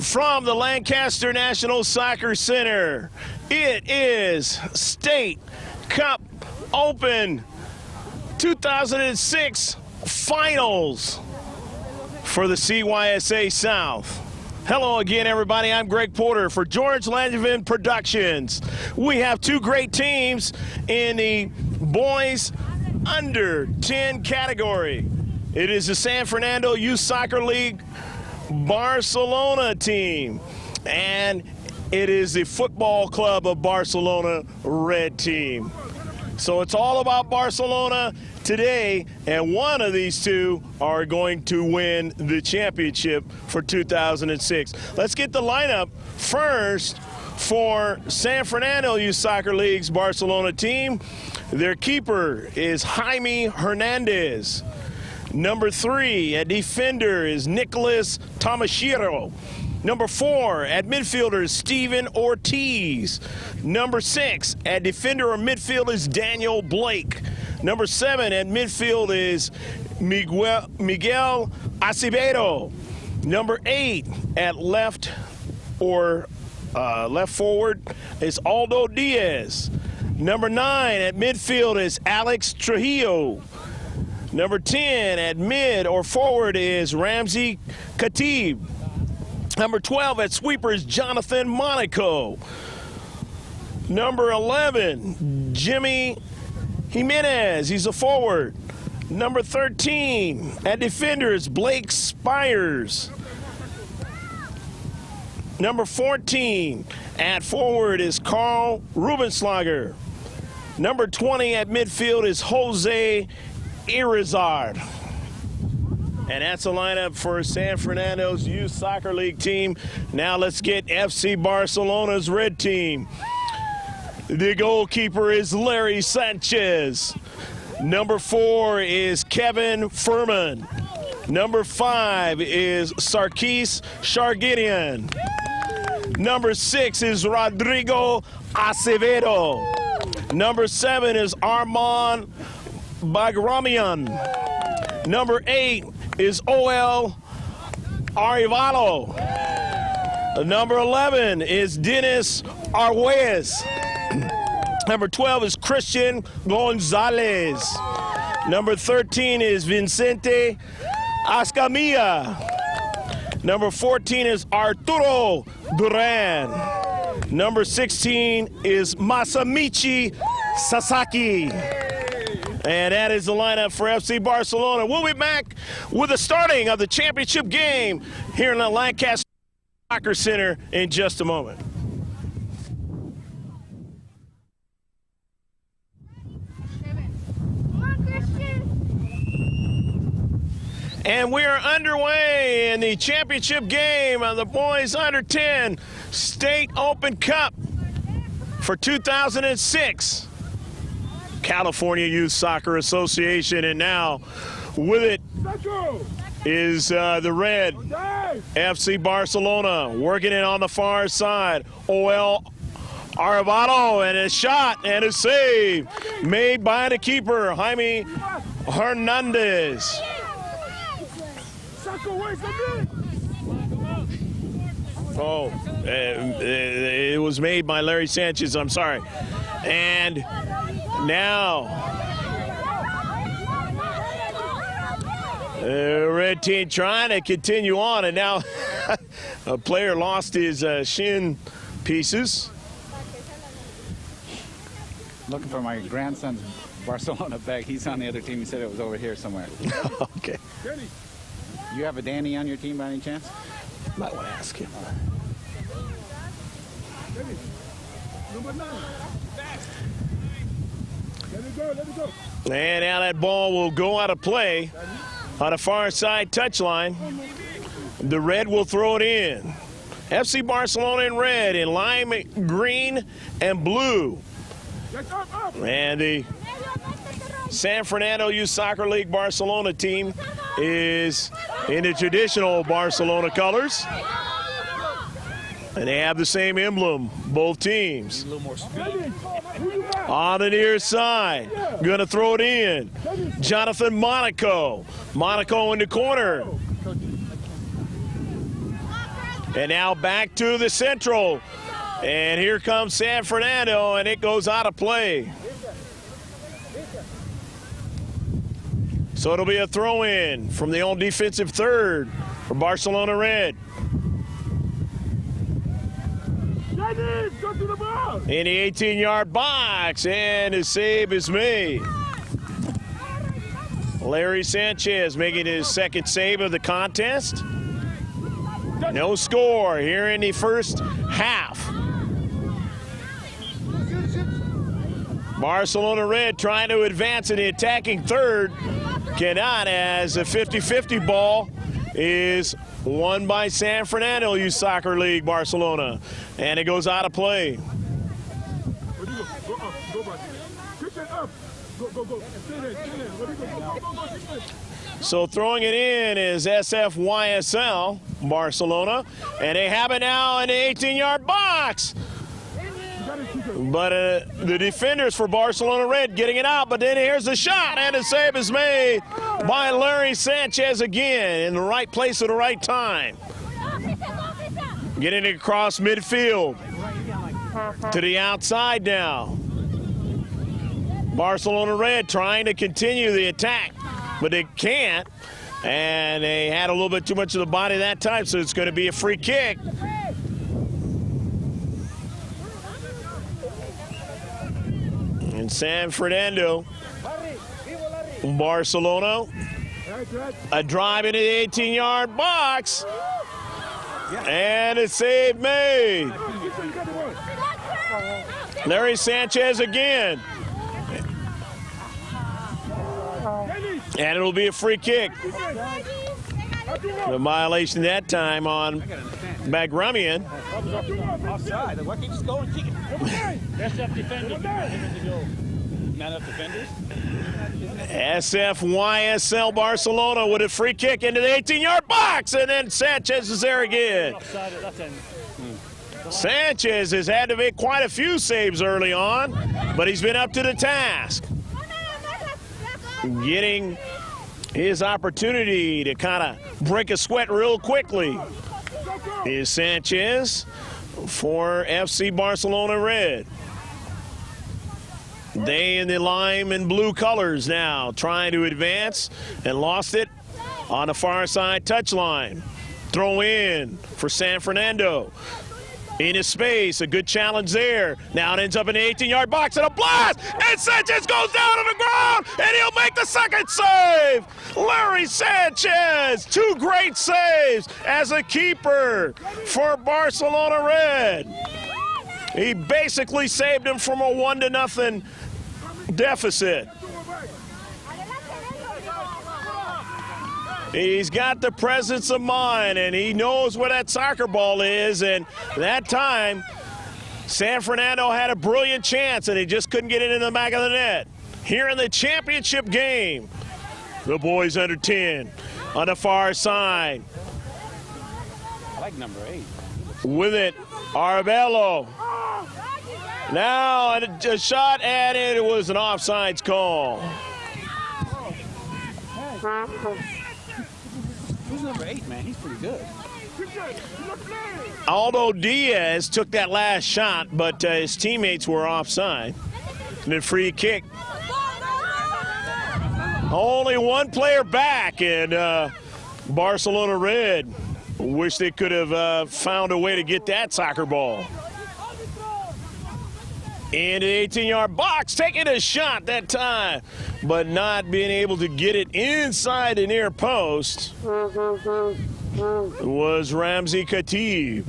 From the Lancaster National Soccer Center, it is State Cup Open 2006 Finals for the CYSA South. Hello again, everybody. I'm Greg Porter for George Langevin Productions. We have two great teams in the boys under 10 category. It is the San Fernando Youth Soccer League Barcelona team, and it is the Football Club of Barcelona red team. So it's all about Barcelona today, and one of these two are going to win the championship for 2006. Let's get the lineup first for San Fernando Youth Soccer League's Barcelona team. Their keeper is Jaime Hernandez. Number 3 at defender is Nicholas Tomashiro. Number 4 at midfielder is Steven Ortiz. Number 6 at defender or midfield is Daniel Blake. Number 7 at midfield is Miguel Acevedo. Number 8 at left forward is Aldo Diaz. Number 9 at midfield is Alex Trujillo. Number 10 at mid or forward is Ramsey Khatib. Number 12 at sweeper is Jonathan Monaco. Number 11, Jimmy Jimenez. He's a forward. Number 13 at defender is Blake Spires. Number 14 at forward is Carl Rubenslager. Number 20 at midfield is Jose Irizard. And that's the lineup for San Fernando's Youth Soccer League team. Now let's get FC Barcelona's red team. The goalkeeper is Larry Sanchez. Number 4 is Kevin Furman. Number 5 is Sarkis Sharginian. Number 6 is Rodrigo Acevedo. Number 7 is Armand Bagramian. Number 8 is O.L. Arevalo. Number 11 is Dennis Arguez. Number 12 is Christian Gonzalez. Number 13 is Vicente Ascamilla. Number 14 is Arturo Duran. Number 16 is Masamichi Sasaki. And that is the lineup for FC Barcelona. We'll be back with the starting of the championship game here in the Lancaster Soccer Center in just a moment. And we are underway in the championship game of the boys under 10 State Open Cup for 2006. California Youth Soccer Association, and now with it is the red FC Barcelona working it on the far side. O.L. Arevalo, and a shot and a save made by the keeper Jaime Hernandez. Oh, it was made by Larry Sanchez, I'm sorry. And now, the red team trying to continue on, and now a player lost his shin pieces. Looking for my grandson's Barcelona bag. He's on the other team. He said it was over here somewhere. Okay. You have a Danny on your team by any chance? Might want to ask him. Number 9. Let it go. And now that ball will go out of play on the far side touchline. The red will throw it in. FC Barcelona in red, in lime green and blue. And the San Fernando Youth Soccer League Barcelona team is in the traditional Barcelona colors. And they have the same emblem, both teams. On the near side, gonna throw it in. Jonathan Monaco. Monaco in the corner. And now back to the central. And here comes San Fernando, and it goes out of play. So it'll be a throw-in from the on defensive third for Barcelona Red. Dennis, go to the ball. In the 18-yard box, and the save is made. Larry Sanchez making his second save of the contest. No score here in the first half. Barcelona Red trying to advance in the attacking third. Cannot, as a 50-50 ball is won by San Fernando Youth Soccer League Barcelona. And it goes out of play. Where do you go? Go up, go back. Kick it up. Go. Stay there. Where do you go? Go. So throwing it in is SFYSL Barcelona. And they have it now in the 18-yard box. But the defenders for Barcelona Red getting it out, but then here's the shot, and the save is made by Larry Sanchez again in the right place at the right time. Getting it across midfield to the outside now. Barcelona Red trying to continue the attack, but they can't, and they had a little bit too much of the body that time, so it's going to be a free kick. And San Fernando, Barcelona, a drive into the 18-yard box, and a save made. Larry Sanchez again. And it'll be a free kick. The violation that time on Bagramian. Offside. Why can't you just go and kick it? That's up defenders. Not up defenders. SFYSL Barcelona with a free kick into the 18-yard box, and then Sanchez is there again. Offside at that end. Sanchez has had to make quite a few saves early on, but he's been up to the task. Getting his opportunity to kind of break a sweat real quickly is Sanchez for FC Barcelona Red. They in the lime and blue colors now trying to advance and lost it on the far side touchline. Throw in for San Fernando. In his space, a good challenge there. Now it ends up in the 18-yard box and a blast! And Sanchez goes down on the ground and he'll make the second save! Larry Sanchez, two great saves as a keeper for Barcelona Red. He basically saved him from a 1-0 deficit. He's got the presence of mind, and he knows where that soccer ball is, and that time, San Fernando had a brilliant chance, and he just couldn't get it in the back of the net. Here in the championship game, the boys under 10 on the far side. I like number 8. With it, Arbello. Now a shot, and it was an offsides call. Who's number 8, man? He's pretty good. Aldo Diaz took that last shot, but his teammates were offside. And a free kick. Only one player back, and Barcelona Red wish they could have found a way to get that soccer ball. Into the 18-yard box, taking a shot that time, but not being able to get it inside the near post was Ramzi Khatib.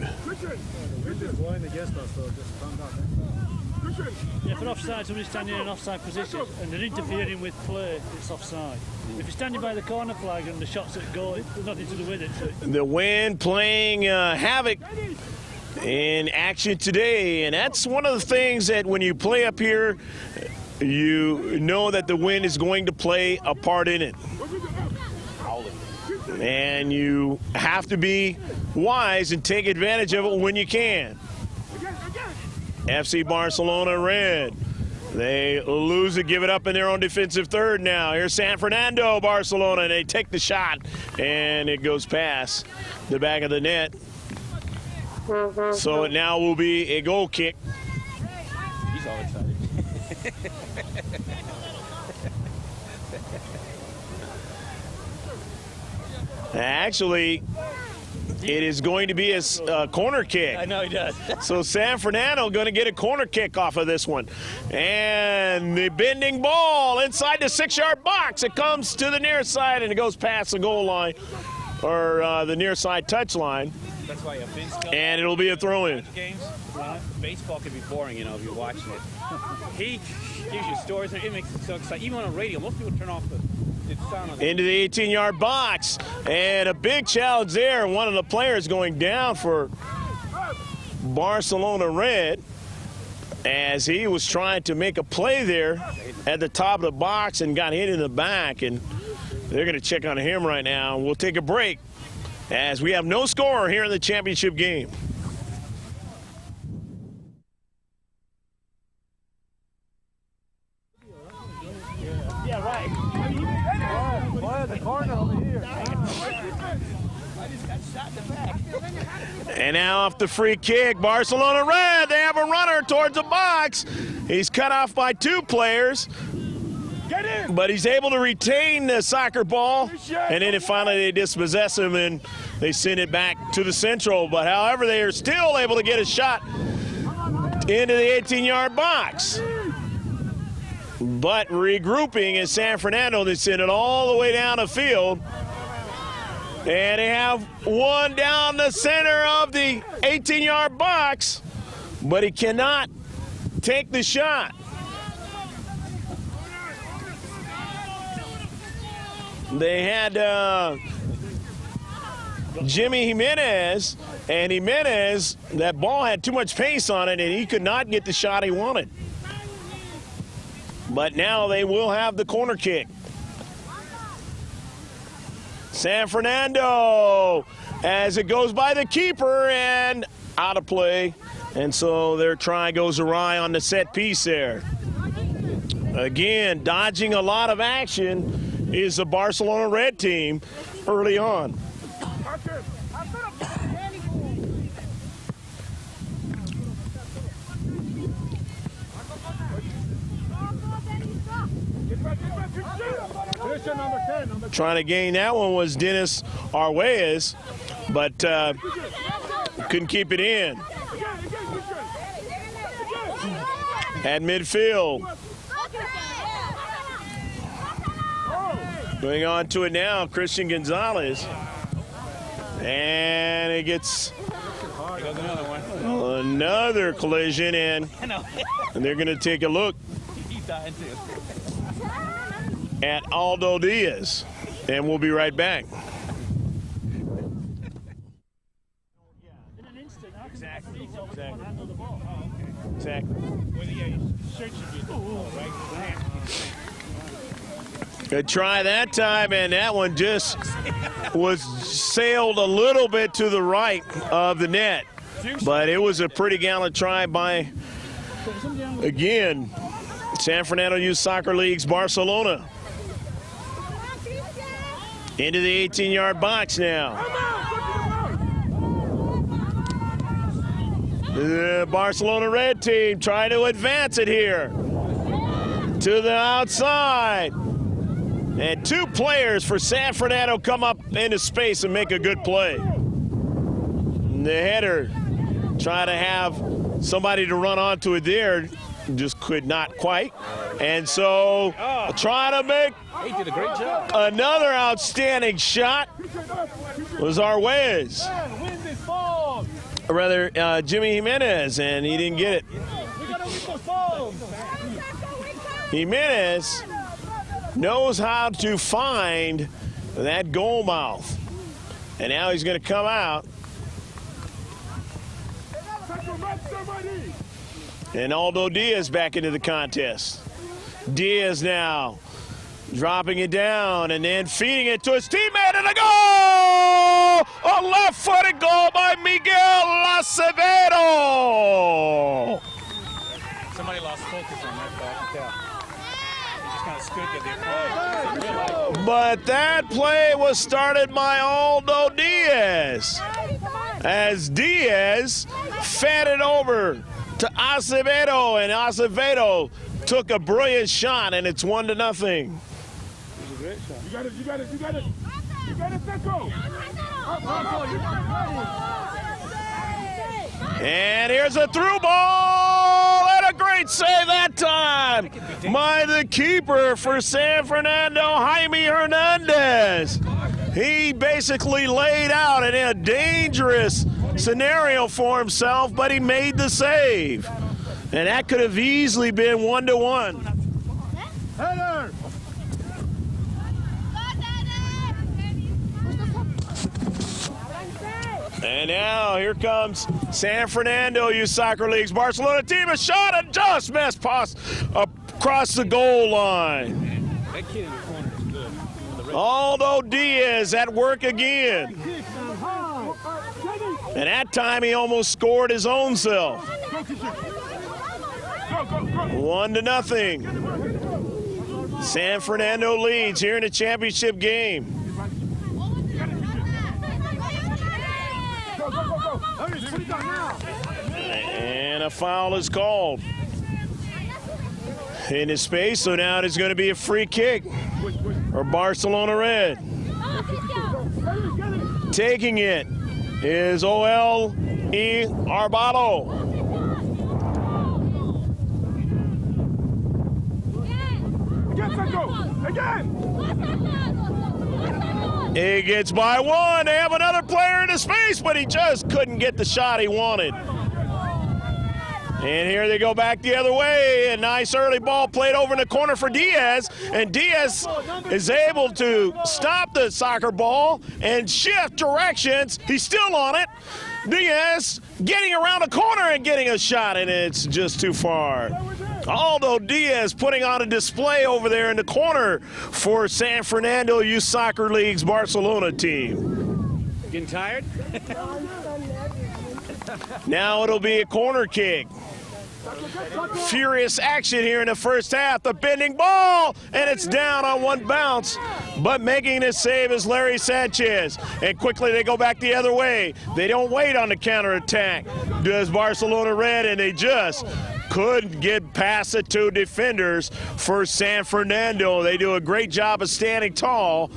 Yeah, for offside, somebody's standing in an offside position and they're interfering with play, it's offside. If you're standing by the corner flag and the shots that go, there's nothing to do with it. So. The wind playing havoc in action today, and that's one of the things that when you play up here, you know that the wind is going to play a part in it. And you have to be wise and take advantage of it when you can. FC Barcelona Red, they lose it, give it up in their own defensive third now. Here's San Fernando Barcelona, and they take the shot, and it goes past the back of the net. So it now will be a goal kick. He's all excited. Actually, it is going to be a corner kick. I know he does. So San Fernando going to get a corner kick off of this one. And the bending ball inside the 6-yard box. It comes to the near side and it goes past the goal line, or the near side touch line. That's why Vince And it'll be a throw-in. games. Baseball can be boring, you know, if you're watching it. He gives you stories and it makes it so exciting. Even on a radio, most people turn off the sound on the Into the 18-yard box. And a big challenge there. One of the players going down for Barcelona Red as he was trying to make a play there at the top of the box and got hit in the back. And they're going to check on him right now. We'll take a break as we have no score here in the championship game. Yeah, right. Why the corner over here? I just got shot in the back. And now off the free kick, Barcelona Red, they have a runner towards the box. He's cut off by 2 players, but he's able to retain the soccer ball. And then finally they dispossess him and they send it back to the central. But however, they are still able to get a shot into the 18-yard box. But regrouping in San Fernando, they send it all the way down the field. And they have one down the center of the 18-yard box, but he cannot take the shot. They had Jimmy Jimenez, and Jimenez, that ball had too much pace on it, and he could not get the shot he wanted. But now they will have the corner kick. San Fernando, as it goes by the keeper and out of play. And so their try goes awry on the set piece there. Again, dodging a lot of action is the Barcelona Red team early on. Trying to gain that one was Dennis Arguez, but couldn't keep it in. At midfield. Going on to it now, Christian Gonzalez. And it gets another collision, and they're going to take a look at Aldo Diaz, and we'll be right back. Exactly. Good try that time, and that one just was sailed a little bit to the right of the net. But it was a pretty gallant try by, again, San Fernando Youth Soccer League's Barcelona. Into the 18-yard box now. The Barcelona Red team trying to advance it here to the outside. And 2 players for San Fernando come up into space and make a good play. And the header, trying to have somebody to run onto it there, just could not quite. And so trying to make he did a great job. Another outstanding shot was Arguez. Or rather, Jimmy Jimenez, and he didn't get it. Jimenez knows how to find that goal mouth. And now he's going to come out. And Aldo Diaz back into the contest. Diaz now dropping it down and then feeding it to his teammate, and a goal! A left-footed goal by Miguel Acevedo! Somebody lost focus on that back. Yeah. He just kind of stood there. But that play was started by Aldo Diaz. as Diaz fed it over to Acevedo, and Acevedo took a brilliant shot, and it's 1-0. You got it. Seko. And here's a through ball, and a great save that time by the keeper for San Fernando, Jaime Hernandez. He basically laid out in a dangerous scenario for himself, but he made the save. And that could have easily been 1-1. Header. And now here comes San Fernando Youth Soccer League's Barcelona team. A shot and just missed pass across the goal line. That kid in the corner is good. Aldo Diaz at work again. And that time he almost scored his own self. 1-0. San Fernando leads here in the championship game. And a foul is called in his space, so now it is going to be a free kick for Barcelona Red. Taking it is O.L.E. Arbado. He gets by one. They have another player in the space, but he just couldn't get the shot he wanted. And here they go back the other way. A nice early ball played over in the corner for Diaz. And Diaz is able to stop the soccer ball and shift directions. He's still on it. Diaz getting around the corner and getting a shot, and it's just too far. Aldo Diaz putting on a display over there in the corner for San Fernando Youth Soccer League's Barcelona team. Getting tired? Now it'll be a corner kick. Furious action here in the first half. The bending ball, and it's down on one bounce. But making this save is Larry Sanchez. And quickly they go back the other way. They don't wait on the counterattack. Does Barcelona Red, and they just couldn't get past the two defenders for San Fernando. They do a great job of standing tall,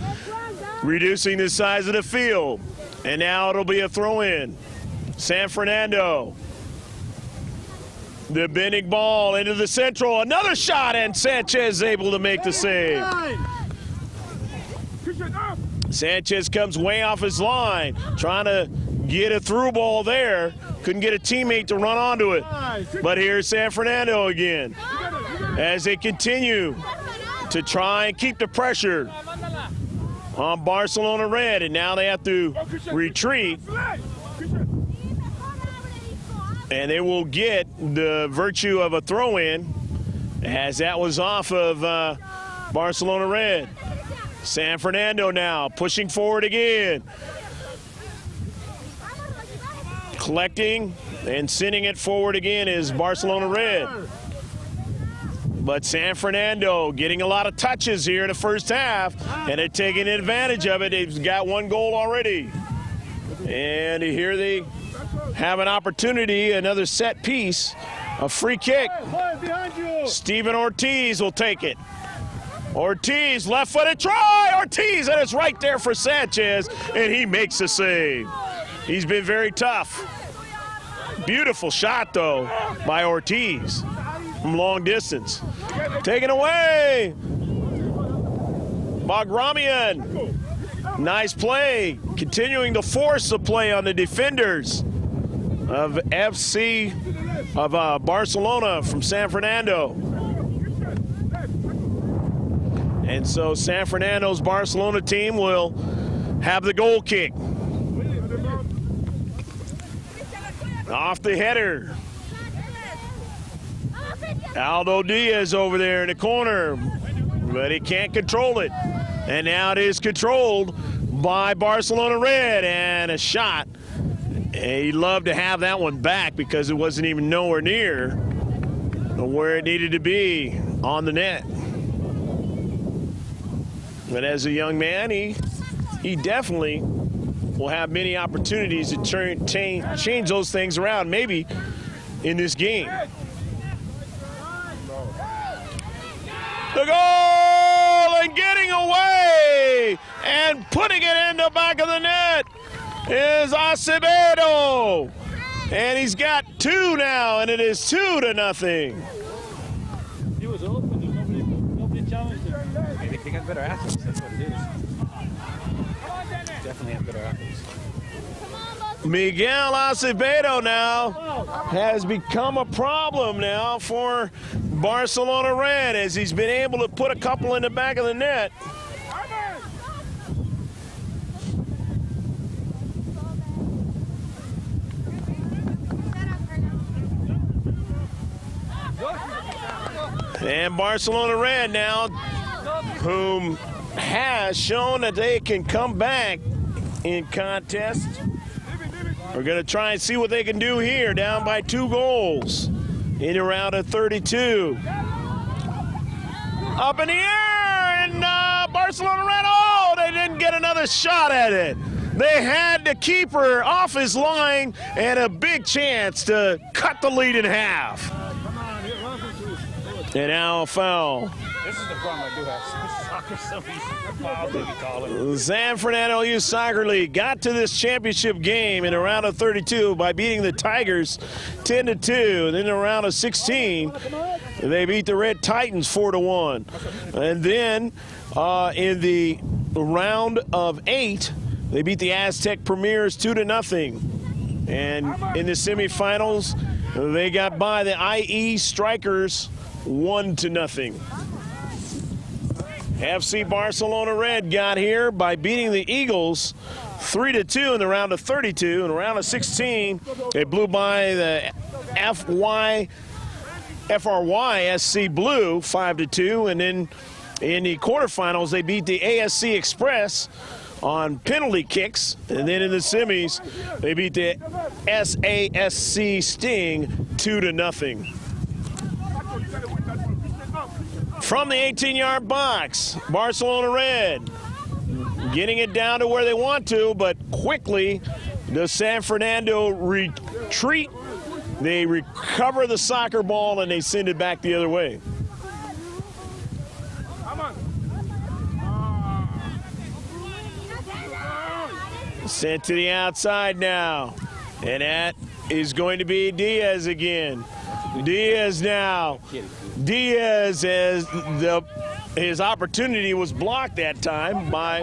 reducing the size of the field. And now it'll be a throw-in. San Fernando. The bending ball into the central. Another shot, and Sanchez able to make the save. Sanchez comes way off his line, trying to get a through ball there. Couldn't get a teammate to run onto it. But here's San Fernando again as they continue to try and keep the pressure on Barcelona Red. And now they have to retreat. And they will get the virtue of a throw-in as that was off of Barcelona Red. San Fernando now pushing forward again. Collecting and sending it forward again is Barcelona Red. But San Fernando getting a lot of touches here in the first half, and they're taking advantage of it. They've got one goal already. And here they have an opportunity, another set piece, a free kick. Steven Ortiz will take it. Ortiz, left-footed try, Ortiz, and it's right there for Sanchez, and he makes the save. He's been very tough. Beautiful shot, though, by Ortiz from long distance. Taken away. Bagramian. Nice play. Continuing to force the play on the defenders of FC of Barcelona from San Fernando. And so San Fernando's Barcelona team will have the goal kick. Off the header. Aldo Diaz over there in the corner, but he can't control it. And now it is controlled by Barcelona Red, and a shot. He'd love to have that one back because it wasn't even nowhere near where it needed to be on the net. But as a young man, he definitely will have many opportunities to change those things around, maybe in this game. The goal, and getting away and putting it in the back of the net is Acevedo. And he's got 2 now, and it is 2-0. He was open, nobody challenged him. They got better athletes, that's what it is. Definitely have better athletes. Miguel Acevedo now has become a problem now for Barcelona Red, as he's been able to put a couple in the back of the net. And Barcelona Red now, whom has shown that they can come back in contests. We're going to try and see what they can do here, down by 2 goals in the round of 32. Up in the air, and Barcelona Red, oh, they didn't get another shot at it. They had the keeper off his line and a big chance to cut the lead in half. And now a foul. This is the problem I do have. Soccer, so foul, they call it. San Fernando Youth Soccer League got to this championship game in the round of 32 by beating the Tigers 10-2. And then in the round of 16, they beat the Red Titans 4-1. And then in the round of 8, they beat the Aztec Premiers 2-0. And in the semifinals, they got by the IE Strikers 1-0. FC Barcelona Red got here by beating the Eagles 3-2 in the round of 32. In the round of 16, they blew by the FRY SC Blue 5-2. And then in the quarterfinals, they beat the ASC Express on penalty kicks. And then in the semis, they beat the SASC Sting 2-0. From the 18-yard box, Barcelona Red getting it down to where they want to, but quickly the San Fernando retreat. They recover the soccer ball and they send it back the other way. Sent to the outside now, and that is going to be Diaz again. Diaz now. Diaz, as his opportunity was blocked that time by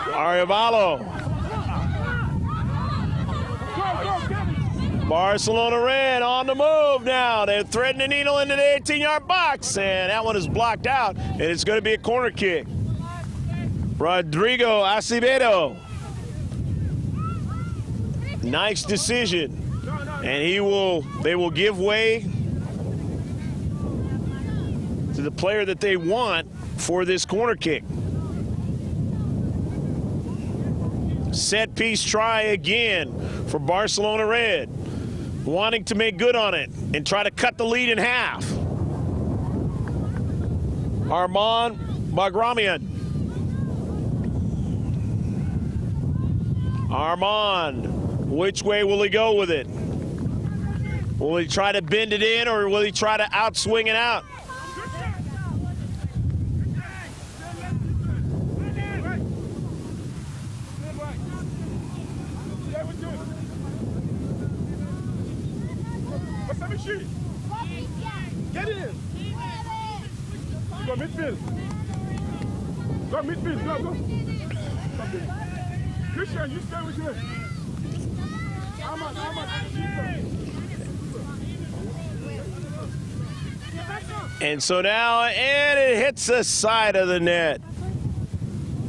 Arevalo. Barcelona Red on the move now. They're threading the needle into the 18-yard box, and that one is blocked out, and it's going to be a corner kick. Rodrigo Acevedo. Nice decision. And they will give way to the player that they want for this corner kick. Set piece try again for Barcelona Red, wanting to make good on it and try to cut the lead in half. Armand Bagramian. Armand, which way will he go with it? Will he try to bend it in, or will he try to outswing it out? Get in! Go midfield. Go midfield, go. Christian, you stay with him. And so now, and it hits the side of the net.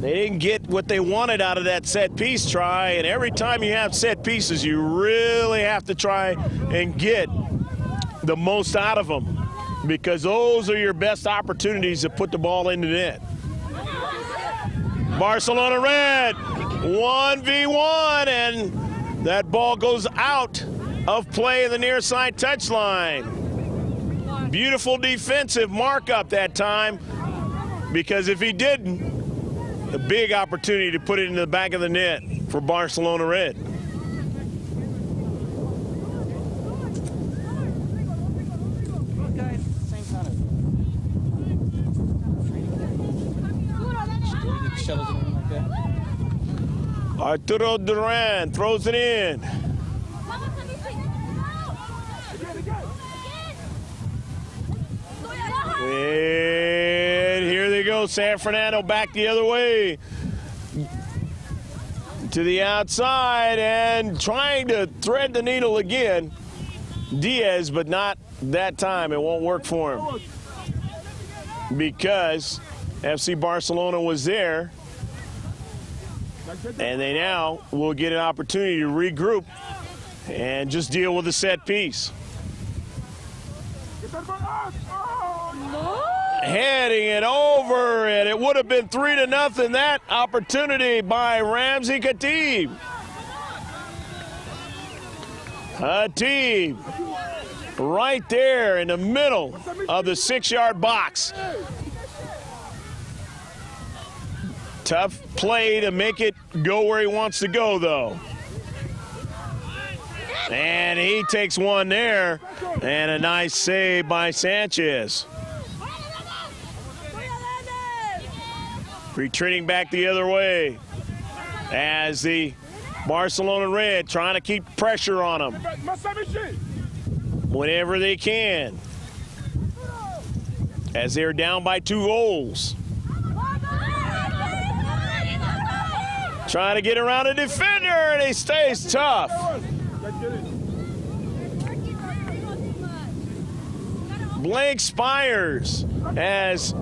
They didn't get what they wanted out of that set piece try, and every time you have set pieces, you really have to try and get the most out of them, because those are your best opportunities to put the ball in the net. Barcelona Red, 1v1, and that ball goes out of play in the near side touchline. Beautiful defensive markup that time, because if he didn't, a big opportunity to put it in the back of the net for Barcelona Red. Arturo Duran throws it in. And here they go, San Fernando back the other way to the outside and trying to thread the needle again. Diaz, but not that time. It won't work for him because FC Barcelona was there, and they now will get an opportunity to regroup and just deal with the set piece. Heading it over, and it would have been 3-0. That opportunity by Ramzi Khatib. Khatib right there in the middle of the 6-yard box. Tough play to make it go where he wants to go, though. And he takes one there, and a nice save by Sanchez. Retreating back the other way as the Barcelona Red trying to keep pressure on them whenever they can, as they're down by 2 goals. Trying to get around a defender, and he stays tough. Blake Spires has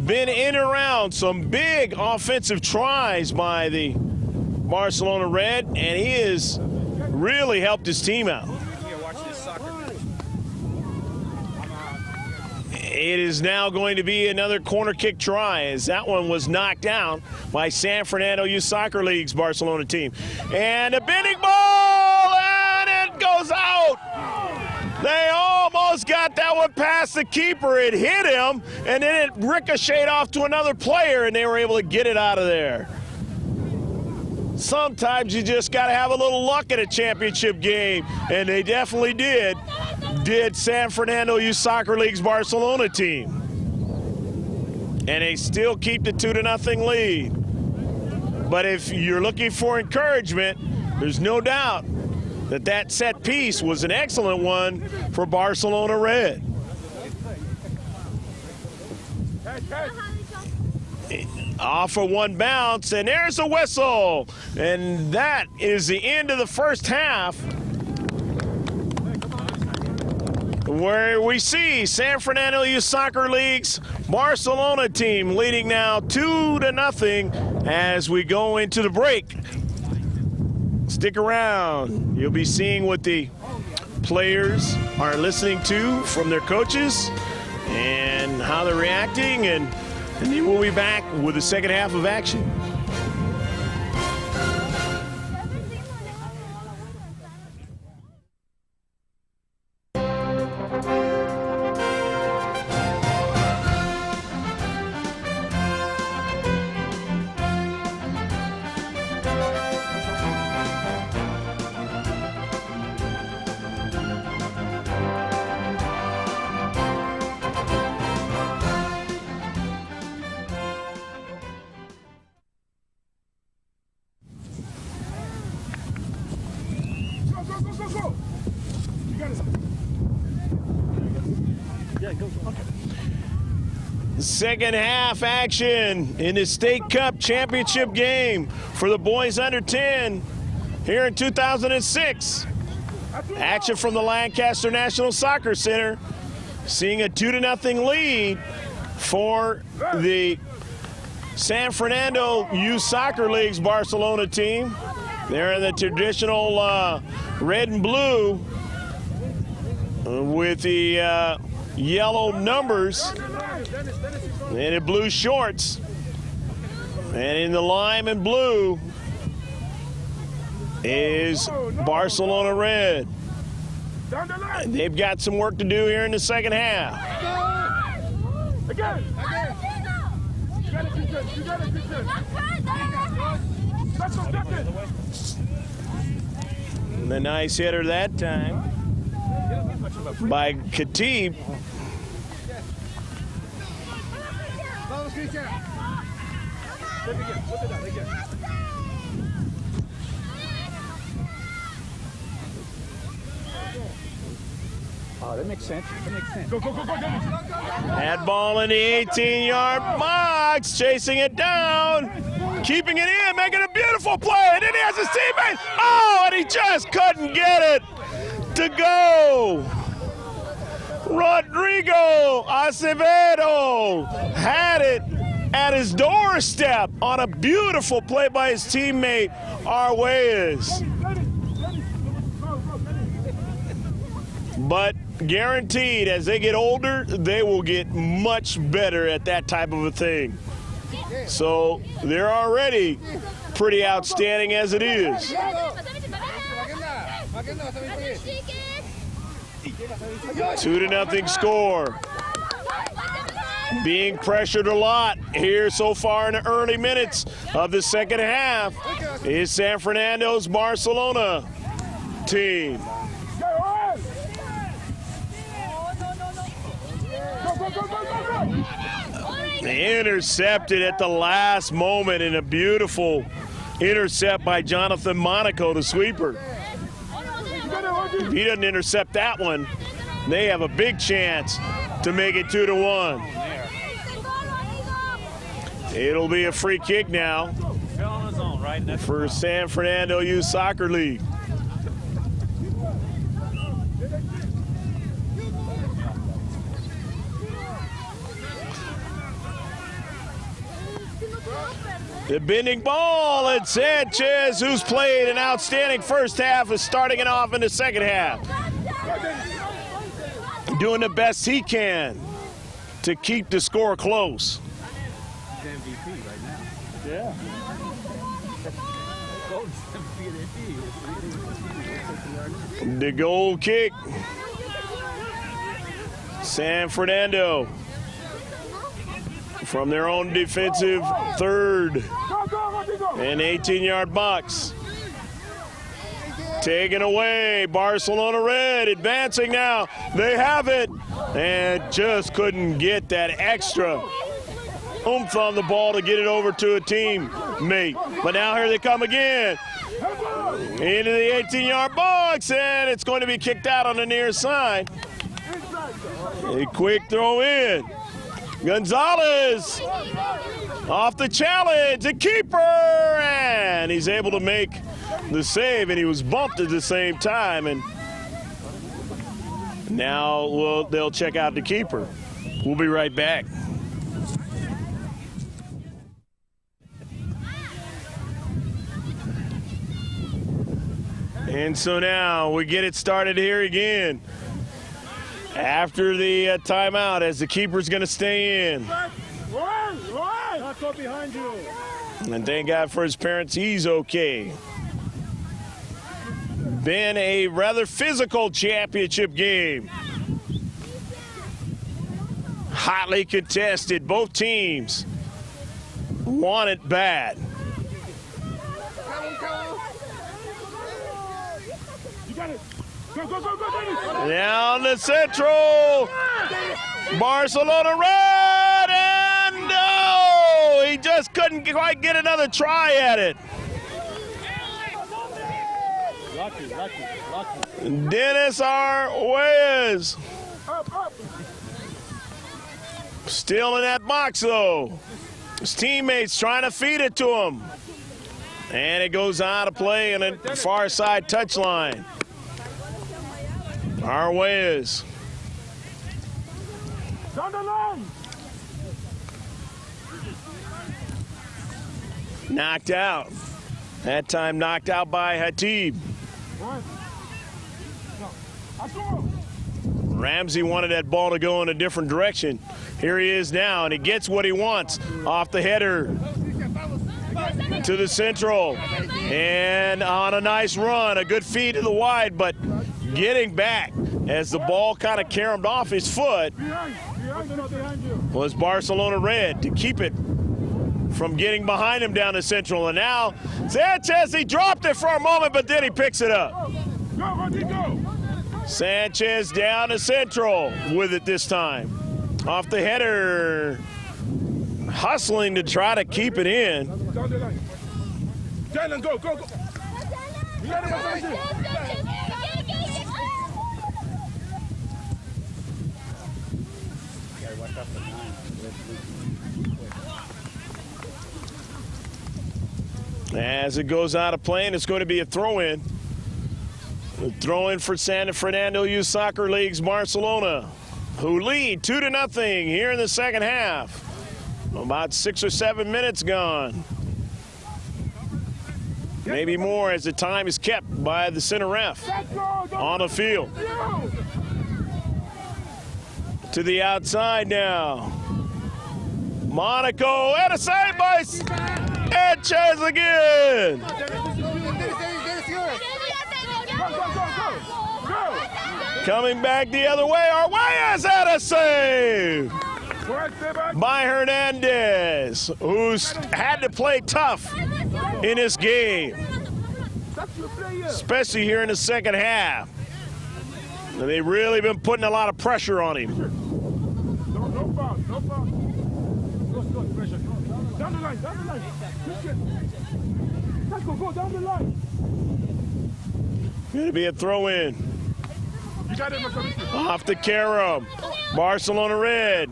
been in and around some big offensive tries by the Barcelona Red, and he has really helped his team out. It is now going to be another corner kick try, as that one was knocked down by San Fernando Youth Soccer League's Barcelona team. And a bending ball, and it goes out. They almost got that one past the keeper. It hit him, and then it ricocheted off to another player, and they were able to get it out of there. Sometimes you just got to have a little luck at a championship game, and they definitely did San Fernando Youth Soccer League's Barcelona team. And they still keep the 2-0 lead. But if you're looking for encouragement, there's no doubt that set piece was an excellent one for Barcelona Red. Off for one bounce, and there's a whistle. And that is the end of the first half, where we see San Fernando Youth Soccer League's Barcelona team leading now 2-0 as we go into the break. Stick around. You'll be seeing what the players are listening to from their coaches and how they're reacting, and then we'll be back with the second half of action. Second half action in the State Cup Championship game for the boys under 10 here in 2006. Action from the Lancaster National Soccer Center, seeing a 2-0 lead for the San Fernando Youth Soccer League's Barcelona team. They're in the traditional red and blue with the yellow numbers and in blue shorts, and in the lime and blue is Barcelona Red. They've got some work to do here in the second half. You got it, Christian. That's it. And a nice hitter that time by Khatib. Vamos, Christian. Oh, that makes sense. That makes sense. Go, Dennis. That ball in the 18-yard box, chasing it down, keeping it in, making a beautiful play, and then he has his teammate. Oh, and he just couldn't get it to go. Rodrigo Acevedo had it at his doorstep on a beautiful play by his teammate, Arguez. But guaranteed, as they get older, they will get much better at that type of a thing. So they're already pretty outstanding as it is. 2-0 score. Being pressured a lot here so far in the early minutes of the second half is San Fernando's Barcelona team. Intercepted at the last moment in a beautiful intercept by Jonathan Monaco, the sweeper. If he doesn't intercept that one, they have a big chance to make it 2-1. It'll be a free kick now for San Fernando Youth Soccer League. The bending ball, and Sanchez, who's played an outstanding first half, is starting it off in the second half. Doing the best he can to keep the score close. MVP right now. Yeah. The goal kick. San Fernando from their own defensive third and 18-yard box. Taken away, Barcelona Red advancing now. They have it and just couldn't get that extra oomph on the ball to get it over to a teammate. But now here they come again. Into the 18-yard box, and it's going to be kicked out on the near side. A quick throw in. Gonzalez off the challenge, the keeper, and he's able to make the save, and he was bumped at the same time. And now they'll check out the keeper. We'll be right back. And so now we get it started here again. After the timeout, as the keeper's going to stay in. Not go behind you. And thank God for his parents, he's okay. Been a rather physical championship game. Hotly contested. Both teams want it bad. Down the central. Barcelona Red, and no! He just couldn't quite get another try at it. Lucky. Dennis Arguez. Still in that box, though. His teammates trying to feed it to him. And it goes out of play on the far side touchline. Arguez. Down the line. Knocked out. That time knocked out by Khatib. Ramsey wanted that ball to go in a different direction. Here he is now, and he gets what he wants off the header to the central. And on a nice run, a good feed to the wide, but getting back as the ball kind of caromed off his foot was Barcelona Red to keep it from getting behind him down to Central. And now Sanchez, he dropped it for a moment, but then he picks it up. Go, Rodrigo. Sanchez down to Central with it this time. Off the header, hustling to try to keep it in. Down the line. Jalen, go, go, go. You got him, As it goes out of play, and it's going to be a throw-in. A throw-in for San Fernando Youth Soccer League's Barcelona, who lead 2-0 here in the second half. About 6 or 7 minutes gone. Maybe more as the time is kept by the center ref on the field. To the outside now. Monaco, and a save by Sanchez again. Coming back the other way, Arguelles had a save by Hernandez, who's had to play tough in this game, especially here in the second half. They've really been putting a lot of pressure on him. No foul, no foul. Go, pressure. Down the line, down the line. Go down the line. Going to be a throw-in. You got it, Off the carom. Barcelona red.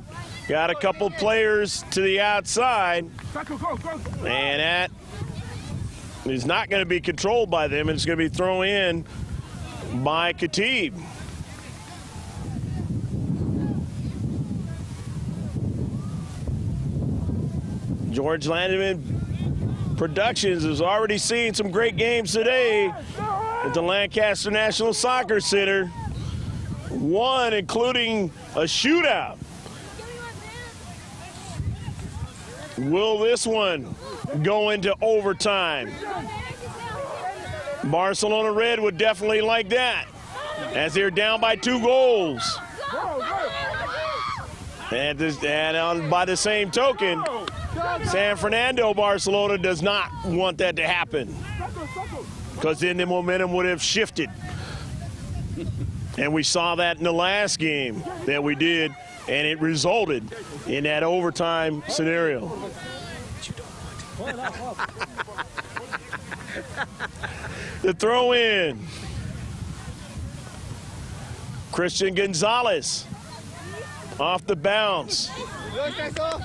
Got a couple players to the outside. And that is not going to be controlled by them. It's going to be thrown in by Khatib. George Landeman Productions has already seen some great games today at the Lancaster National Soccer Center. One including a shootout. Will this one go into overtime? Barcelona Red would definitely like that, as they're down by 2 goals. And by the same token, San Fernando Barcelona does not want that to happen, because then the momentum would have shifted. And we saw that in the last game that we did, and it resulted in that overtime scenario. The throw in. Christian Gonzalez off the bounce.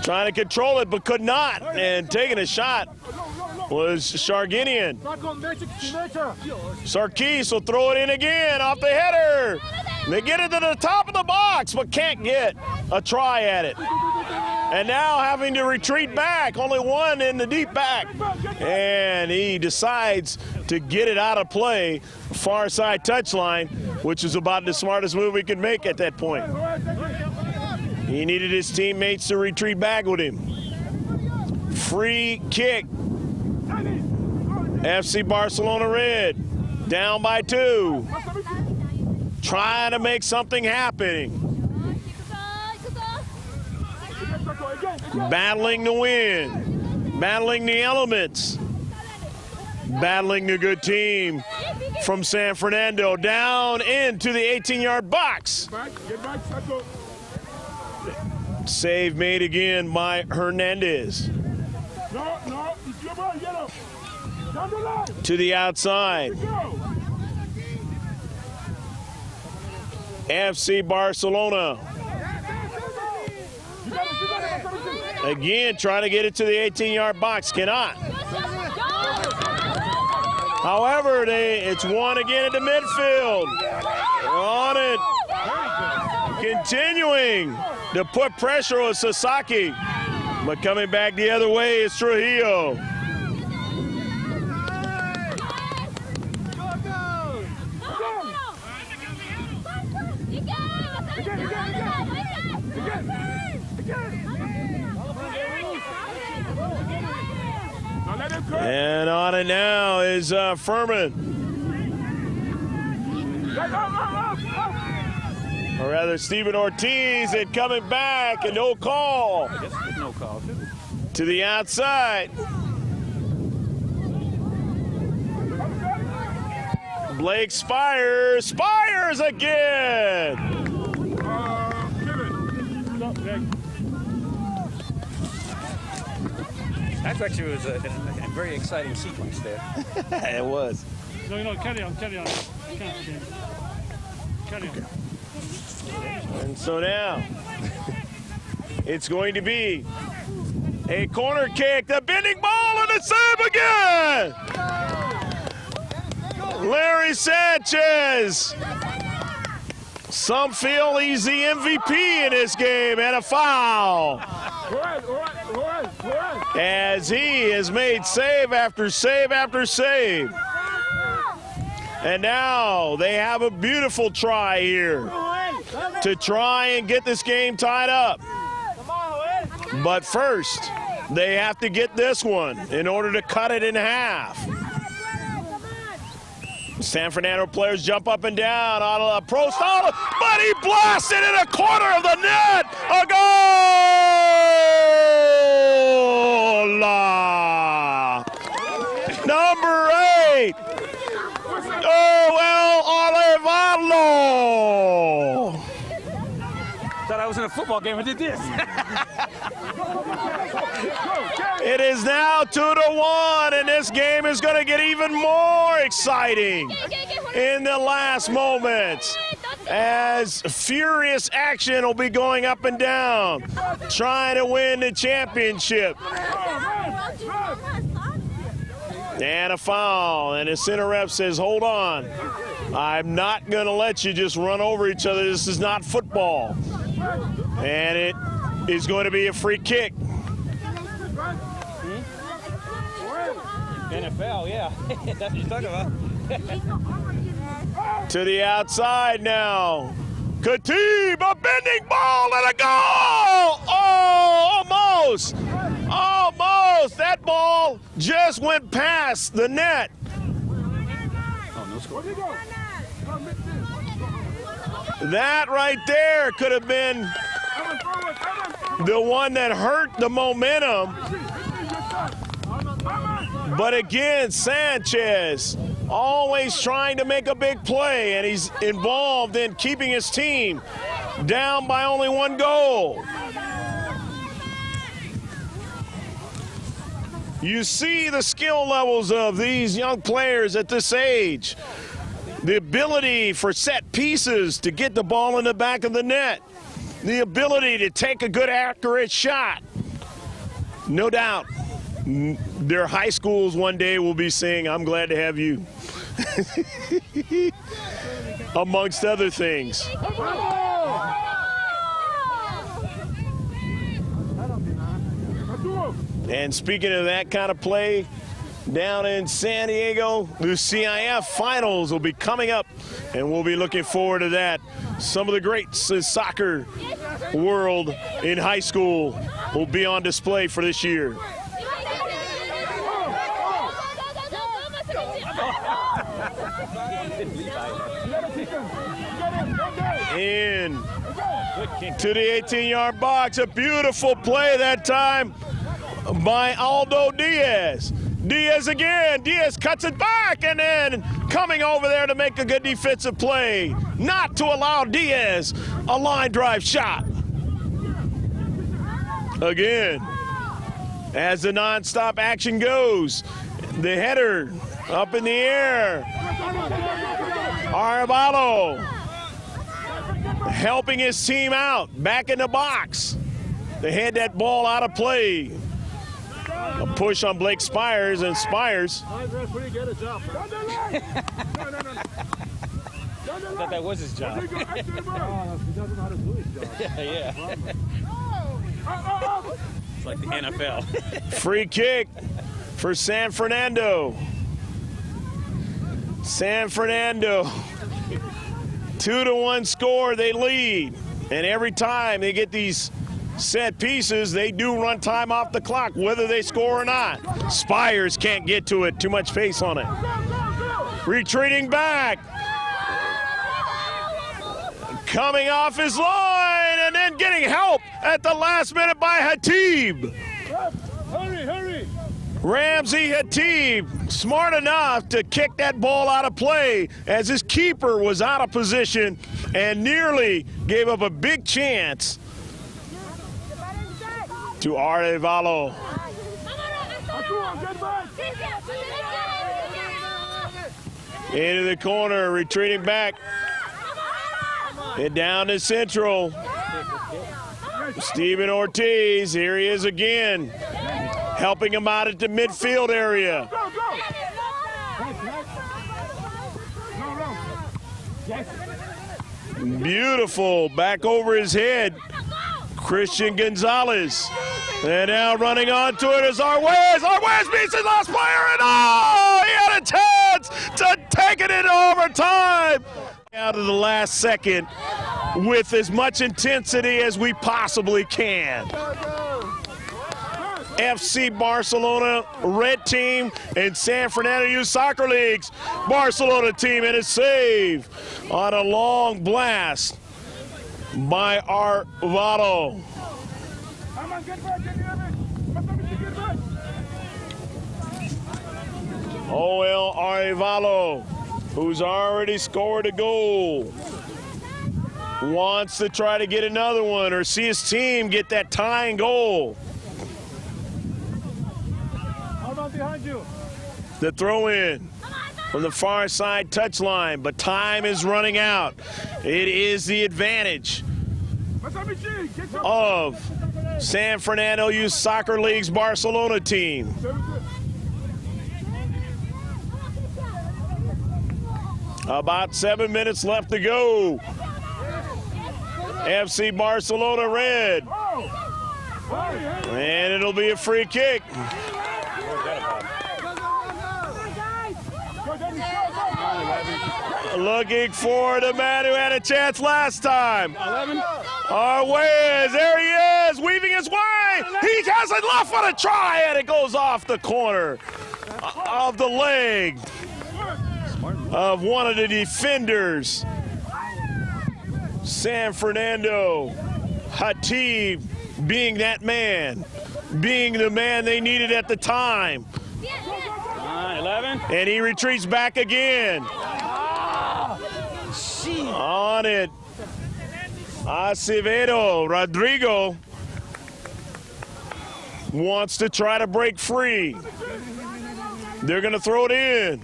Trying to control it, but could not. And taking a shot was Sharginian. Sarkis will throw it in again off the header. They get it to the top of the box, but can't get a try at it. And now having to retreat back, only one in the deep back. And he decides to get it out of play, far side touchline, which is about the smartest move he could make at that point. He needed his teammates to retreat back with him. Free kick. FC Barcelona Red, down by 2. Trying to make something happen. Battling the wind, battling the elements, battling the good team from San Fernando, down into the 18-yard box. Save made again by Hernandez. To the outside. FC Barcelona. Again, trying to get it to the 18-yard box. Cannot. However, it's won again at the midfield. On it. Continuing to put pressure on Sasaki. But coming back the other way is Trujillo. And on it now is Furman. Or rather, Steven Ortiz, and coming back, and no call. I guess there's no call, too. To the outside. Blake Spires. Spires again. Stop, Greg. That actually was a very exciting sequence there. It was. No, carry on. Carry on. And so now, it's going to be a corner kick, the bending ball, and the save again! Larry Sanchez. Some feel he's the MVP in this game, and a foul. As he has made save after save after save. And now they have a beautiful try here to try and get this game tied up. But first, they have to get this one in order to cut it in half. San Fernando players jump up and down on a pro style, but he blasted in a corner of the net. A goal! Number 8. Oh, well, Olivalo. Thought I was in a football game. I did this. It is now 2-1, and this game is going to get even more exciting in the last moments as furious action will be going up and down, trying to win the championship. And a foul, and the center ref says, hold on. I'm not going to let you just run over each other. This is not football. And it is going to be a free kick. NFL, yeah. That's what you're talking about. To the outside now. Khatib, a bending ball and a goal! Oh, almost! Almost! That ball just went past the net. Oh, no score. That right there could have been the one that hurt the momentum. But again, Sanchez always trying to make a big play, and he's involved in keeping his team down by only 1 goal. You see the skill levels of these young players at this age. The ability for set pieces to get the ball in the back of the net. The ability to take a good, accurate shot. No doubt, their high schools one day will be saying, I'm glad to have you. Amongst other things. And speaking of that kind of play, down in San Diego, the CIF finals will be coming up, and we'll be looking forward to that. Some of the greats in soccer world in high school will be on display for this year. In to the 18-yard box, a beautiful play that time by Aldo Diaz. Diaz again. Diaz cuts it back, and then coming over there to make a good defensive play, not to allow Diaz a line drive shot. Again, as the nonstop action goes, the header up in the air. Arevalo helping his team out, back in the box. They had that ball out of play. A push on Blake Spires, and Spires. I thought that was his job. Yeah. It's like the NFL. Free kick for San Fernando. San Fernando. 2-1 score, they lead. And every time they get these set pieces, they do run time off the clock, whether they score or not. Spires can't get to it, too much face on it. Retreating back. Coming off his line, and then getting help at the last minute by Khatib. Hurry, hurry. Ramzi Hatib, smart enough to kick that ball out of play as his keeper was out of position and nearly gave up a big chance to Arevalo. Into the corner, retreating back. And down to Central. Steven Ortiz, here he is again, helping him out at the midfield area. Go, go. Beautiful, back over his head, Christian Gonzalez. And now running onto it is Arwez. Arwez beats his last player, and oh, he had a chance to take it into overtime. Out of the last second with as much intensity as we possibly can. FC Barcelona red team and San Fernando Youth Soccer League's Barcelona team, and a save on a long blast by Arvado. OL Arevalo, who's already scored a goal, wants to try to get another one or see his team get that tying goal. Behind you. The throw in from the far side touchline, but time is running out. It is the advantage of San Fernando Youth Soccer League's Barcelona team. About 7 minutes left to go. FC Barcelona red. And it'll be a free kick. Looking for the man who had a chance last time. Arwez, there he is, weaving his way. He has a left-footed try, and it goes off the corner of the leg of one of the defenders. San Fernando, Hatib being that man, being the man they needed at the time. 11. And he retreats back again. On it, Acevedo. Rodrigo wants to try to break free. They're going to throw it in,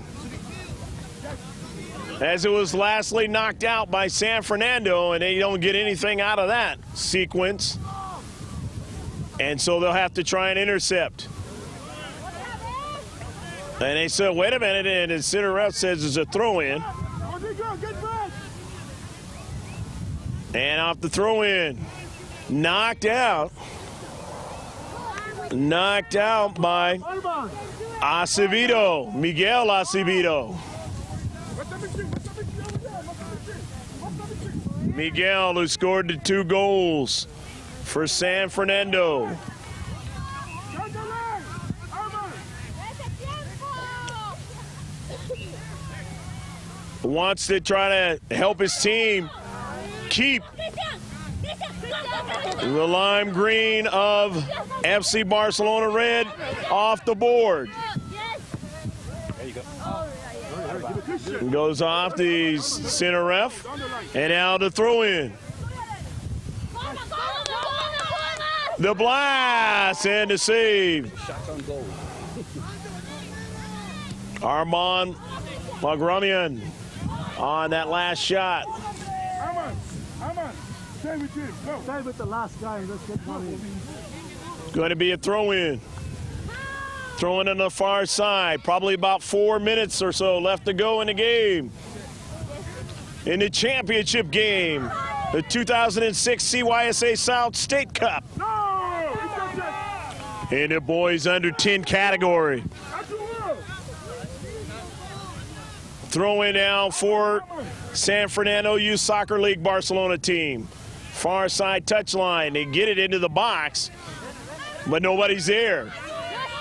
as it was lastly knocked out by San Fernando, and they don't get anything out of that sequence. And so they'll have to try and intercept. And they said, wait a minute, and the center ref says it's a throw-in. And off the throw-in, knocked out by Acevedo, Miguel Acevedo. Miguel, who scored the 2 goals for San Fernando. Wants to try to help his team keep the lime green of FC Barcelona red off the board. There you go. Goes off the center ref, and now the throw in. The blast and the save. Shots on goal. Armand Magramian on that last shot. Aman, stay with him. No. Stay with the last guy. Let's get money. Going to be a throw-in. Throwing on the far side. Probably about 4 minutes or so left to go in the game. In the championship game, the 2006 CYSA South State Cup. No! In the boys under 10 category. Throw in now for San Fernando Youth Soccer League Barcelona team. Far side touchline. They get it into the box, but nobody's there.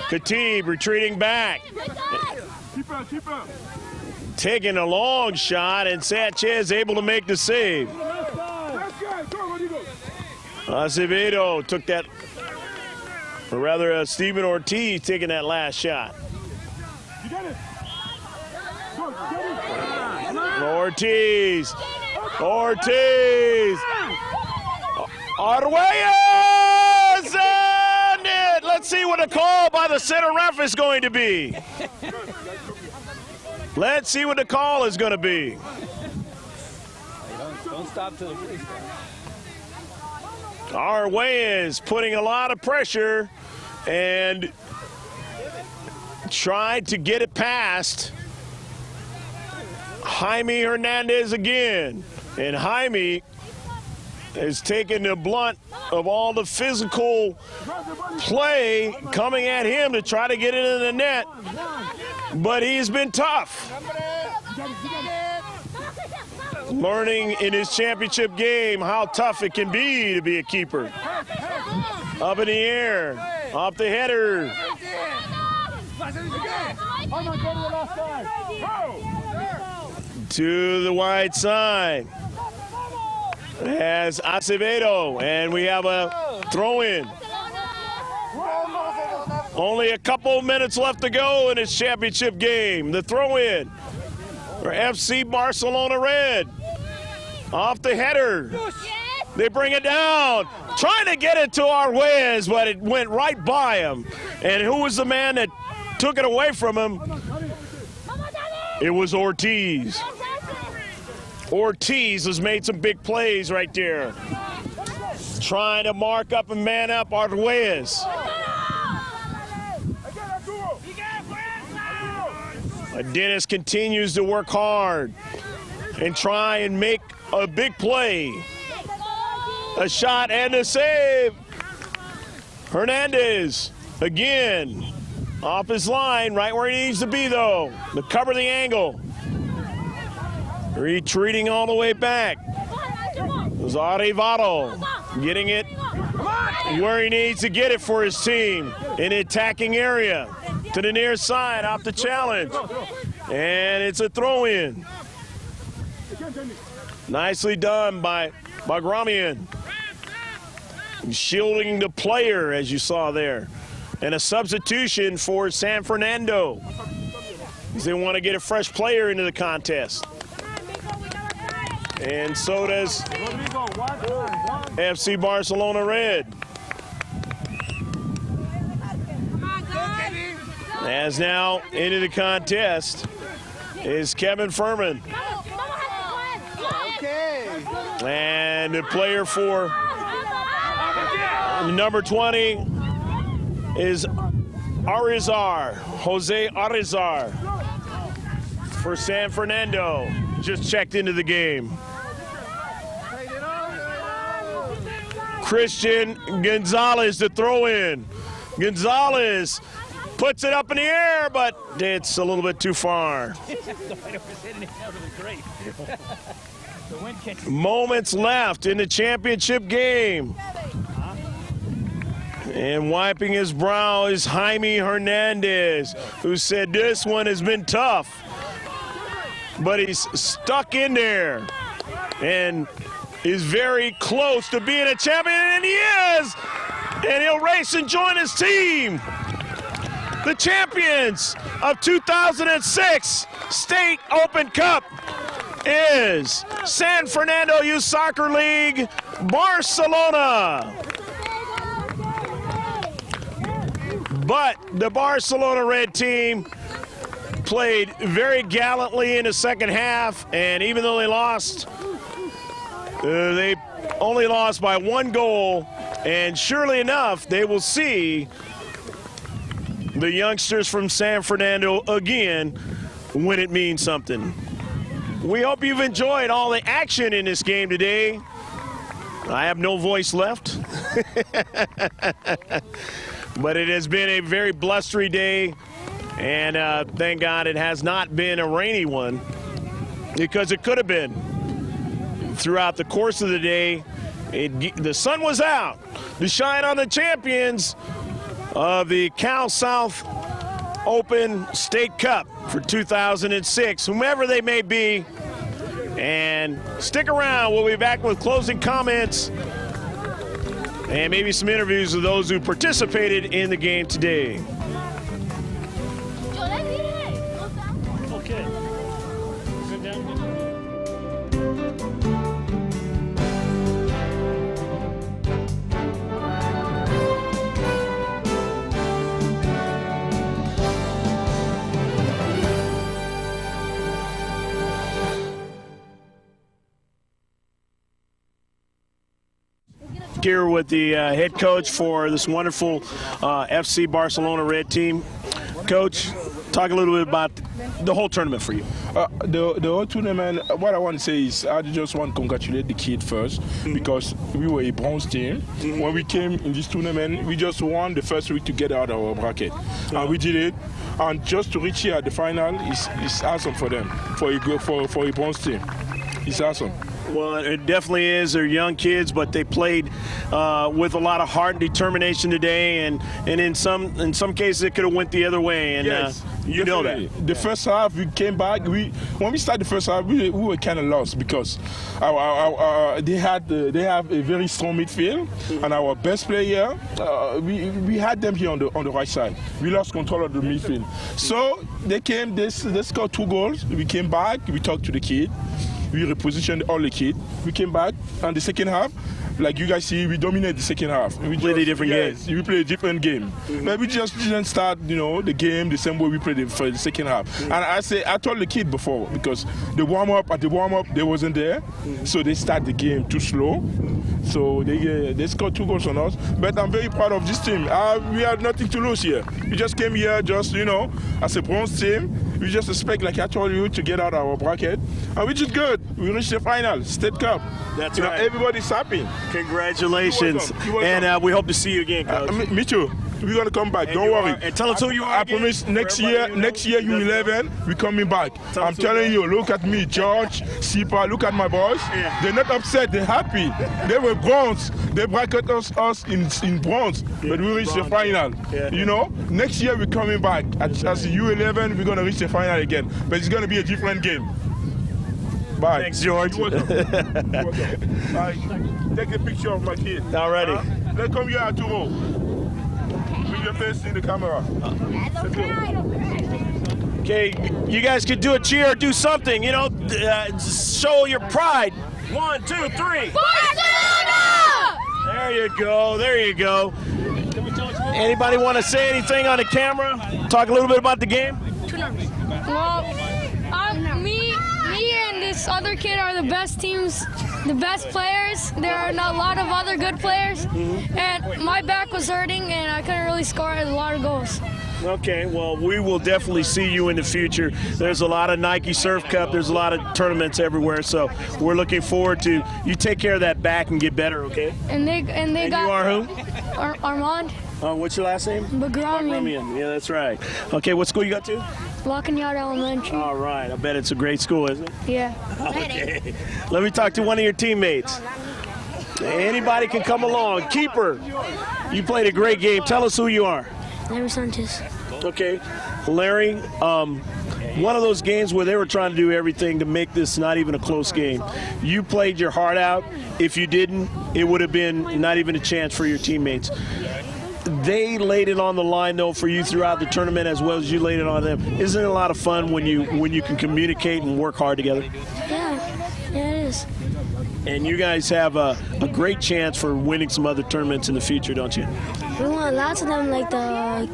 Khatib retreating back. Keep up. Taking a long shot, and Sanchez able to make the save. Acevedo took that Or rather, Stephen Ortiz taking that last shot. You got it. Go, get it. Ortiz. Arguelles! And it. Let's see what a call by the center ref is going to be. Let's see what the call is going to be. Don't stop till the police come. Arguelles putting a lot of pressure and tried to get it past Jaime Hernandez again. And Jaime has taken the blunt of all the physical play coming at him to try to get it in the net. But he's been tough. Learning in his championship game how tough it can be to be a keeper. Up in the air, off the header. To the wide side. As Acevedo, and we have a throw-in. Only a couple minutes left to go in this championship game. The throw-in for FC Barcelona Red. Off the header. They bring it down. Trying to get it to Arguelles, but it went right by him. And who was the man that took it away from him? It was Ortiz. Ortiz has made some big plays right there. Trying to mark up and man up Arguelles. Dennis continues to work hard and try and make a big play. A shot and a save. Hernandez again off his line, right where he needs to be though, to cover the angle. Retreating all the way back. Zarivado getting it where he needs to get it for his team in the attacking area. To the near side, off the challenge. And it's a throw-in. Nicely done by Gramian. Shielding the player, as you saw there. And a substitution for San Fernando. They want to get a fresh player into the contest. And so does FC Barcelona Red. As now into the contest is Kevin Furman. And the player for number 20 is Jose Arizar for San Fernando. Just checked into the game. Christian Gonzalez to throw in. Gonzalez puts it up in the air, but it's a little bit too far. Moments left in the championship game. And wiping his brow is Jaime Hernandez, who said this one has been tough. But he's stuck in there and is very close to being a champion, and he is! And he'll race and join his team. The champions of 2006 State Open Cup is San Fernando Youth Soccer League, Barcelona. But the Barcelona Red team played very gallantly in the second half, and even though they lost, they only lost by 1 goal, and surely enough, they will see the youngsters from San Fernando again when it means something. We hope you've enjoyed all the action in this game today. I have no voice left. But it has been a very blustery day, and thank God it has not been a rainy one, because it could have been. Throughout the course of the day, the sun was out to shine on the champions of the Cal South Open State Cup for 2006, whomever they may be. And stick around, we'll be back with closing comments and maybe some interviews with those who participated in the game today. Okay. Go down. Here with the head coach for this wonderful FC Barcelona Red team. Coach, talk a little bit about the whole tournament for you. The whole tournament, what I want to say is I just want to congratulate the kid first because we were a bronze team. When we came in this tournament, we just won the first week to get out of our bracket. And we did it. And just to reach here at the final is awesome for them, for a bronze team. It's awesome. Well, it definitely is. They're young kids, but they played with a lot of heart and determination today, and in some cases it could have went the other way. And yes, you know that. The first half we came back. When we started the first half, we were kind of lost because they have a very strong midfield, and our best player we had them here on the right side. We lost control of the midfield. So they came. They scored 2 goals. We came back. We talked to the kid. We repositioned all the kids. We came back, and the second half, like you guys see, we dominated the second half. We played a different game. We played a different game. But we just didn't start, the game the same way we played it for the second half. And I told the kid before, because at the warm up, they wasn't there. So they start the game too slow. So they scored 2 goals on us. But I'm very proud of this team. We had nothing to lose here. We just came here as a bronze team. We just expect, like I told you, to get out of our bracket. And we did good. We reached the final, State Cup. That's right. Everybody's happy. Congratulations. You're welcome. And we hope to see you again, Coach. Me too. We're going to come back. Don't worry. And tell us who you are. I promise next year, U11, we're coming back. I'm telling you, look at me, George, Sipa, look at my boys. Yeah. They're not upset, they're happy. They were bronze. They bracketed us in bronze, but we reached the final. Yeah. Next year we're coming back. As U11, we're going to reach the final again. But it's going to be a different game. Bye. Thanks, George. You're welcome. You're welcome. Bye. Take a picture of my kid. All righty. Let's come here, Arturo. Put your face in the camera. Okay, you guys could do a cheer or do something, show your pride. 1, 2, 3. Barcelona! There you go. Anybody want to say anything on the camera? Talk a little bit about the game? Well, me and this other kid are the best teams, the best players. There are a lot of other good players, and my back was hurting, and I couldn't really score a lot of goals. Okay, well, we will definitely see you in the future. There's a lot of Nike Surf Cup. There's a lot of tournaments everywhere, so we're looking forward to you take care of that back and get better, okay? And they got. You are who? Armand What's your last name? Bagramian. Yeah, that's right. Okay, what school you got to? Lockignard Elementary. All right, I bet it's a great school, isn't it? Yeah. Okay. Let me talk to one of your teammates. Anybody can come along. Keeper, you played a great game. Tell us who you are. Larry Sanchez. Okay, Larry, one of those games where they were trying to do everything to make this not even a close game. You played your heart out. If you didn't, it would have been not even a chance for your teammates. They laid it on the line, though, for you throughout the tournament as well as you laid it on them. Isn't it a lot of fun when you can communicate and work hard together? Yeah, it is. And you guys have a great chance for winning some other tournaments in the future, don't you? We want lots of them, like the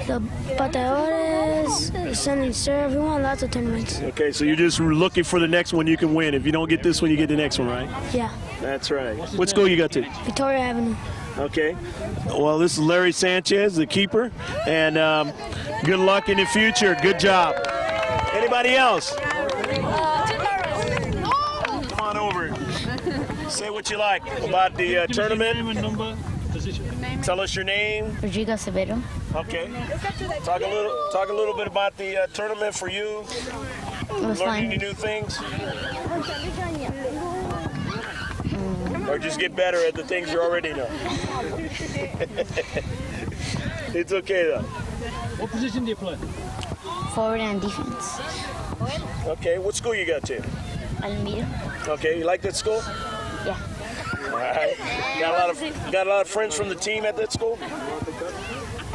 the pateadores, send and serve. We want lots of tournaments. Okay, so you're just looking for the next one you can win. If you don't get this one, you get the next one, right? Yeah. That's right. What school you got to? Victoria Avenue. Okay. Well, this is Larry Sanchez, the keeper, and good luck in the future. Good job. Anybody else? Come on over. Say what you like about the tournament. Name and number, position. Tell us your name. Rodrigo Acevedo. Okay. Talk a little bit about the tournament for you. It was Learning fun. new things. Or just get better at the things you already know. It's okay though. What position do you play? Forward and defense. Okay, what school you got to? Alameda. Okay, you like that school? Yeah. All right. Got a lot of friends from the team at that school?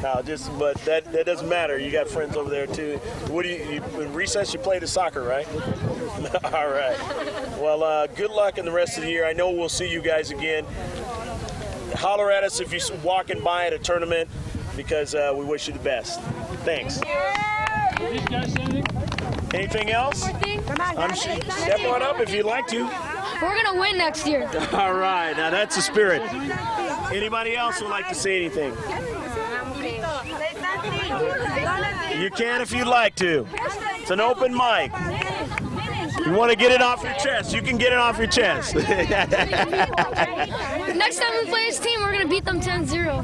No, but that doesn't matter. You got friends over there too. What do you in recess? You play the soccer, right? All right. Well, good luck in the rest of the year. I know we'll see you guys again. Holler at us if you're walking by at a tournament, because we wish you the best. Thanks. Anything else? Step on up if you'd like to. We're gonna win next year. All right. Now that's the spirit. Anybody else would like to say anything? You can if you'd like to. It's an open mic. You want to get it off your chest, you can get it off your chest. Next time we play this team, we're gonna beat them 10-0.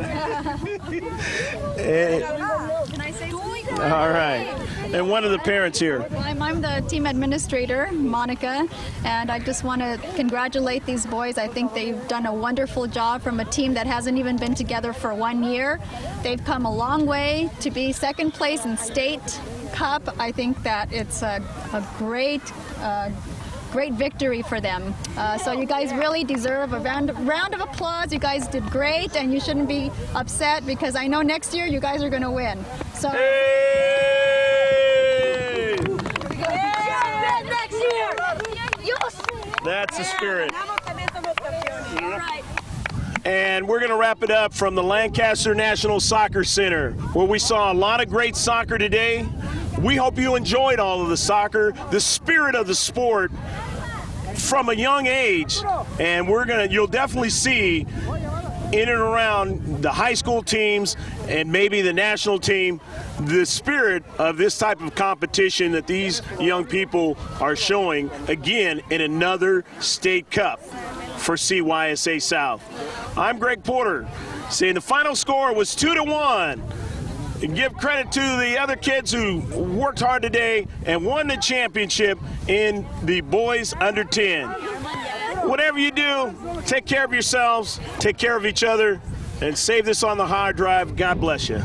All right. And one of the parents here. I'm the team administrator, Monica, and I just want to congratulate these boys. I think they've done a wonderful job from a team that hasn't even been together for 1 year. They've come a long way to be second place in state cup. I think that it's a great victory for them. So you guys really deserve a round of applause. You guys did great, and you shouldn't be upset because I know next year you guys are going to win. So. That's the spirit. And we're going to wrap it up from the Lancaster National Soccer Center, where we saw a lot of great soccer today. We hope you enjoyed all of the soccer, the spirit of the sport from a young age. And you'll definitely see in and around the high school teams and maybe the national team, the spirit of this type of competition that these young people are showing, again, in another state cup for CYSA South. I'm Greg Porter, saying the final score was 2-1. And give credit to the other kids who worked hard today and won the championship in the boys under 10. Whatever you do, take care of yourselves, take care of each other, and save this on the hard drive. God bless you.